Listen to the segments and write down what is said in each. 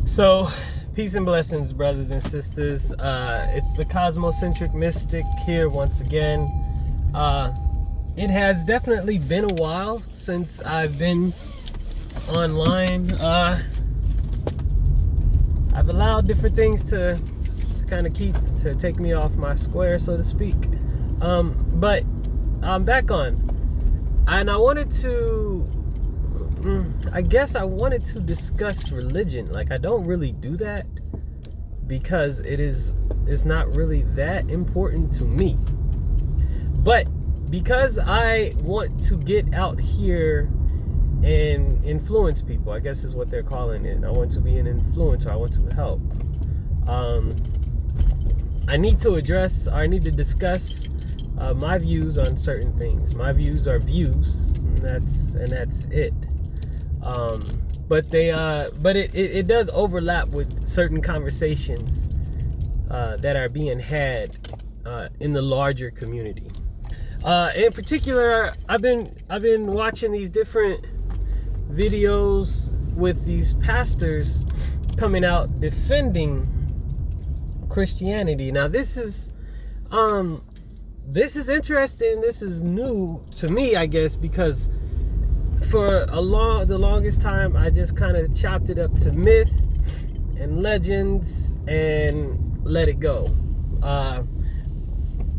So, peace and blessings, brothers and sisters. It's the Cosmocentric Mystic here once again. It has definitely been a while since I've been online. I've allowed different things to kind of take me off my square, so to speak. But I'm back on, and I wanted to discuss religion. Like, I don't really do that because it's not really that important to me. But because I want to get out here and influence people, I guess is what they're calling it. I want to be an influencer. I want to help. I need to discuss my views on certain things. My views are views, and that's it. But it does overlap with certain conversations that are being had in the larger community. In particular, I've been watching these different videos with these pastors coming out defending Christianity. Now, this is interesting. This is new to me, I guess, because for the longest time, I just kind of chopped it up to myth and legends and let it go.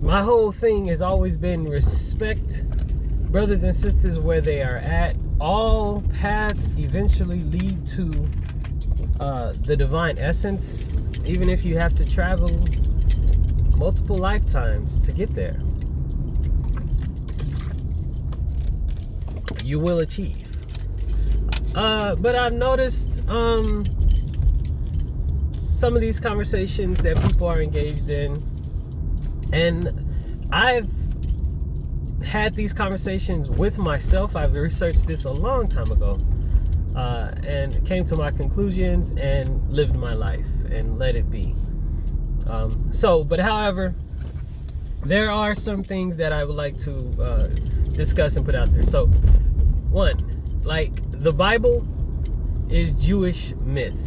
My whole thing has always been respect brothers and sisters where they are at. All paths eventually lead to the divine essence, even if you have to travel multiple lifetimes to get there. You will achieve. But I've noticed some of these conversations that people are engaged in, and I've had these conversations with myself. I've researched this a long time ago, and came to my conclusions and lived my life and let it be. However, there are some things that I would like to discuss and put out there. So, one, like, the Bible is Jewish myth.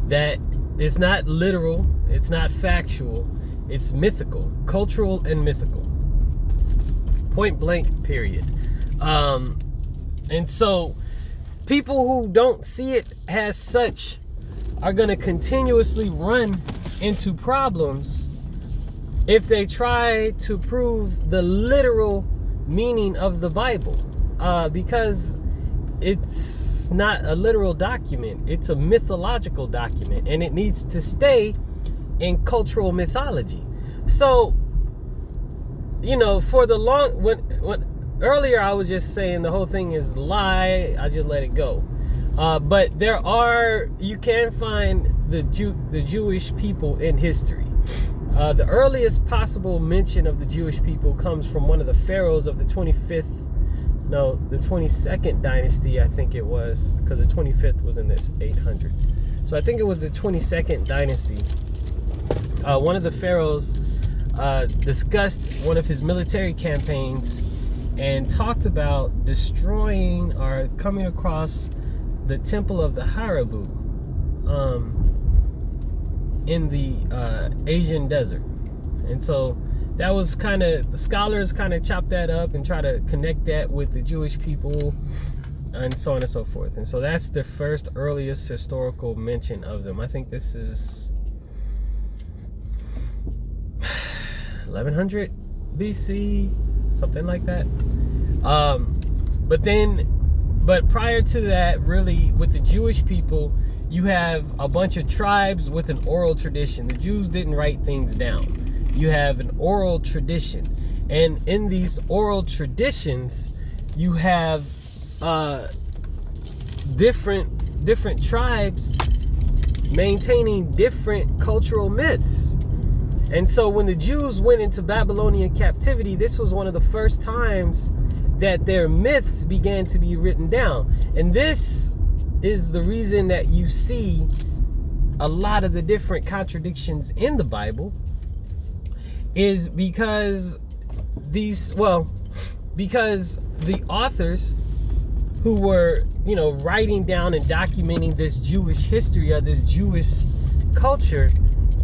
That it's not literal, it's not factual, it's mythical, cultural and mythical. Point blank, period. And so people who don't see it as such are going to continuously run into problems if they try to prove the literal meaning of the Bible, because it's not a literal document. It's a mythological document, and it needs to stay in cultural mythology. So, for the when earlier I was just saying the whole thing is lie, I just let it go. But you can find the Jewish people in history. The earliest possible mention of the Jewish people comes from one of the pharaohs of the 22nd dynasty, I think it was, because the 25th was in this 800s. So I think it was the 22nd dynasty. One of the pharaohs discussed one of his military campaigns and talked about destroying or coming across the temple of the Harabu in the Asian desert. And so that was the scholars kind of chopped that up and try to connect that with the Jewish people and so on and so forth. And so that's the first earliest historical mention of them. I think this is 1100 BC, something like that. But prior to that, really, with the Jewish people, you have a bunch of tribes with an oral tradition. The Jews didn't write things down. You have an oral tradition, and in these oral traditions, you have different tribes maintaining different cultural myths. And so when the Jews went into Babylonian captivity, this was one of the first times that their myths began to be written down. And this is the reason that you see a lot of the different contradictions in the Bible, is because the authors who were, writing down and documenting this Jewish history or this Jewish culture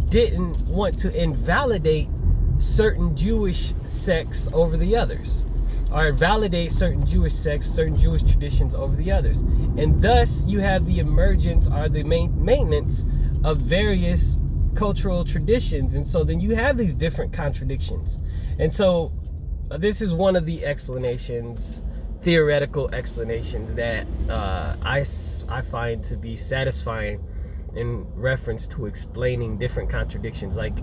didn't want to invalidate certain Jewish sects over the others, or validate certain Jewish sects, certain Jewish traditions over the others. And thus you have the emergence or the maintenance of various cultural traditions. And so then you have these different contradictions. And so this is one of the explanations, theoretical explanations, that I find to be satisfying in reference to explaining different contradictions. Like,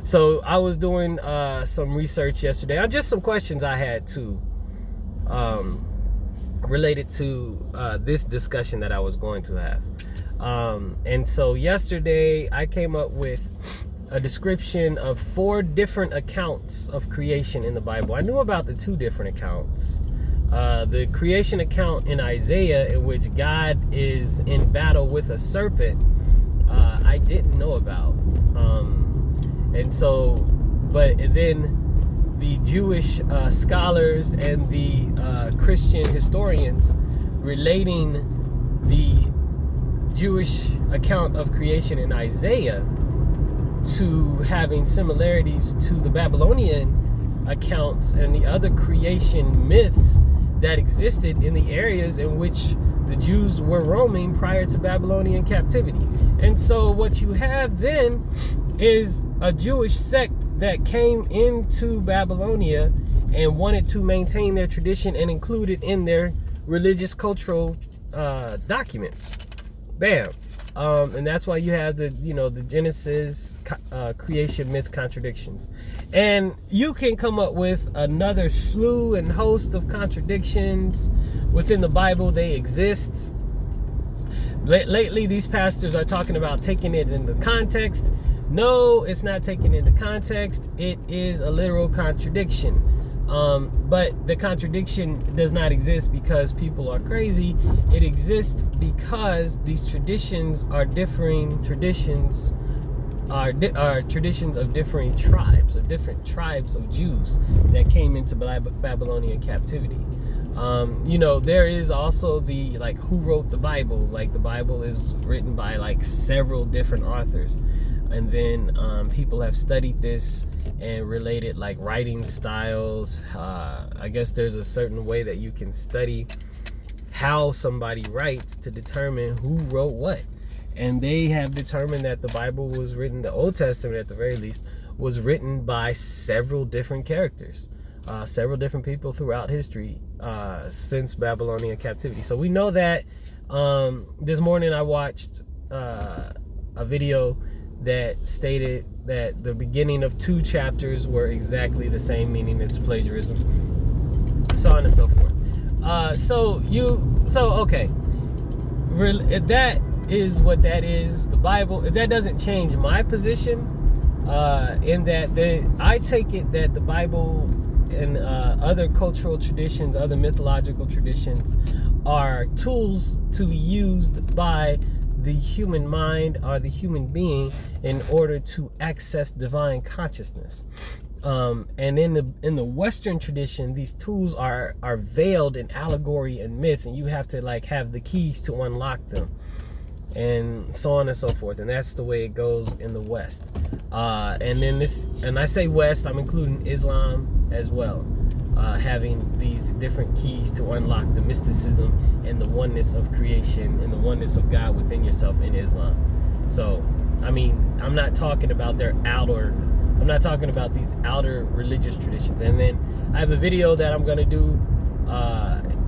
so I was doing some research yesterday on just some questions I had too, related to this discussion that I was going to have. And so yesterday I came up with a description of 4 different accounts of creation in the Bible. I knew about the 2 different accounts. The creation account in Isaiah, in which God is in battle with a serpent, I didn't know about. And so, but then the Jewish scholars and the Christian historians relating the Jewish account of creation in Isaiah to having similarities to the Babylonian accounts and the other creation myths that existed in the areas in which the Jews were roaming prior to Babylonian captivity. And so what you have then is a Jewish sect that came into Babylonia and wanted to maintain their tradition and include it in their religious cultural documents. Bam. And that's why you have the Genesis creation myth contradictions. And you can come up with another slew and host of contradictions within the Bible. They exist. Lately, these pastors are talking about taking it into context. No, it's not taken into context. It is a literal contradiction. But the contradiction does not exist because people are crazy. It exists because these traditions are differing traditions, are traditions of differing tribes, of different tribes of Jews that came into Babylonian captivity. There is also the, who wrote the Bible. Like, the Bible is written by several different authors. And then people have studied this and related writing styles. I guess there's a certain way that you can study how somebody writes to determine who wrote what. And they have determined that the Bible was written, the Old Testament at the very least, was written by several different characters, several different people throughout history since Babylonian captivity. So we know that. This morning I watched a video that stated that the beginning of 2 chapters were exactly the same, meaning it's plagiarism, so on and so forth. Okay, that is what that is. The Bible, that doesn't change my position, in that I take it that the Bible and other cultural traditions, other mythological traditions, are tools to be used by the human mind or the human being in order to access divine consciousness. And in the Western tradition, these tools are veiled in allegory and myth, and you have to have the keys to unlock them, and so on and so forth. And that's the way it goes in the West. And I say West, I'm including Islam as well, having these different keys to unlock the mysticism and the oneness of creation and the oneness of God within yourself in Islam. So, I mean, I'm not talking about these outer religious traditions. And then I have a video that I'm going to do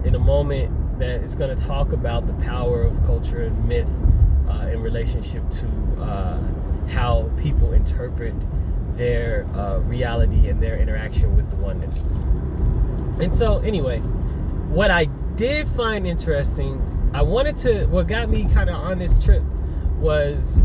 in a moment that is going to talk about the power of culture and myth in relationship to how people interpret their reality and their interaction with the oneness. And so anyway, what I did find interesting, what got me kind of on this trip was,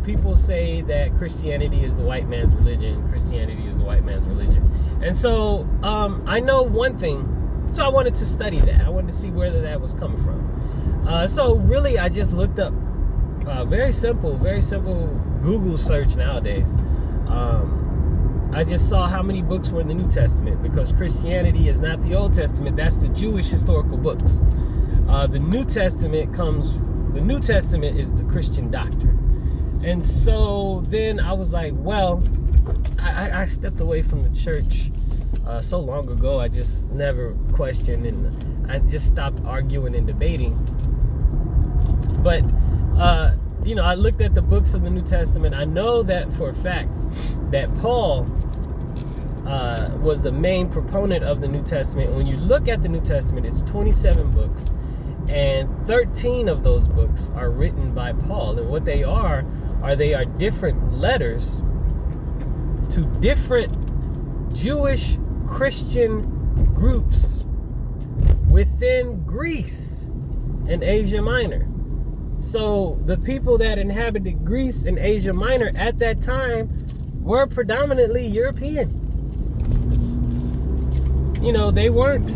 people say that Christianity is the white man's religion. Christianity is the white man's religion. And so I know one thing, so I wanted to study that. I wanted to see where that was coming from. So really, I just looked up very simple Google search nowadays. I just saw how many books were in the New Testament, because Christianity is not the Old Testament. That's the Jewish historical books. The New Testament is the Christian doctrine. And so then I was like, well, I stepped away from the church so long ago. I just never questioned, and I just stopped arguing and debating. But I looked at the books of the New Testament. I know that for a fact that Paul was a main proponent of the New Testament. When you look at the New Testament, it's 27 books, and 13 of those books are written by Paul. And what they are different letters to different Jewish Christian groups within Greece and Asia Minor. So the people that inhabited Greece and Asia Minor at that time were predominantly European. They weren't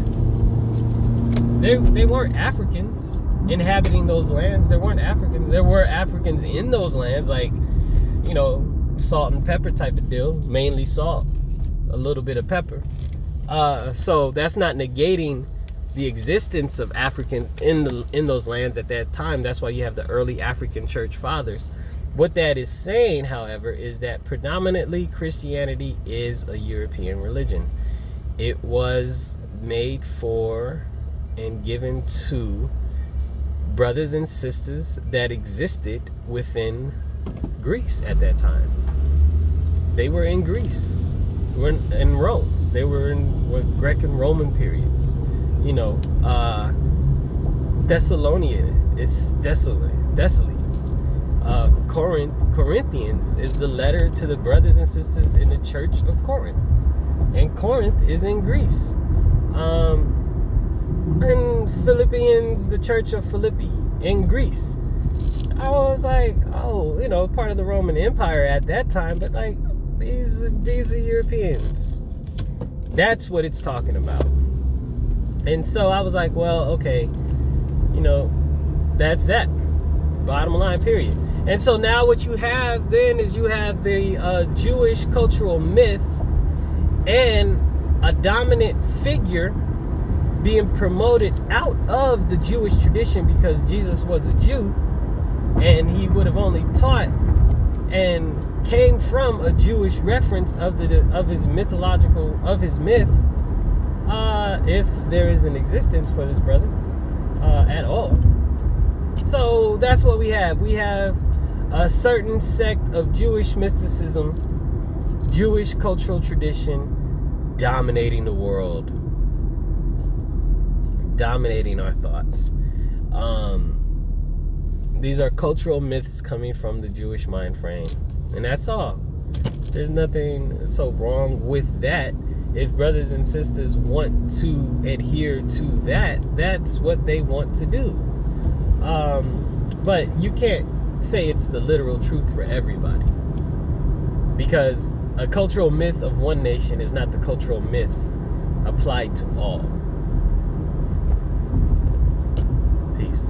Africans inhabiting those lands. There weren't Africans. There were Africans in those lands, like, salt and pepper type of deal, mainly salt, a little bit of pepper. So that's not negating the existence of Africans in those lands at that time. That's why you have the early African church fathers. What that is saying, however, is that predominantly Christianity is a European religion. It was made for and given to brothers and sisters that existed within Greece at that time. They were in Greece, were in Rome. They were in Greek and Roman periods. Thessalonian is desolate. Corinthians is the letter to the brothers and sisters in the church of Corinth, and Corinth is in Greece. And Philippians, the church of Philippi in Greece. I was like, part of the Roman Empire at that time, but like these are Europeans. That's what it's talking about. And so I was like, well, okay, that's that. Bottom line, period. And so now what you have then is you have the Jewish cultural myth and a dominant figure being promoted out of the Jewish tradition, because Jesus was a Jew and he would have only taught and came from a Jewish reference of his myth, if there is an existence for this brother at all. So that's what we have. We have a certain sect of Jewish mysticism, Jewish cultural tradition dominating the world, dominating our thoughts. These are cultural myths coming from the Jewish mind frame, and that's all. There's nothing so wrong with that. If brothers and sisters want to adhere to that, that's what they want to do. But you can't say it's the literal truth for everybody, because a cultural myth of one nation is not the cultural myth applied to all. Peace.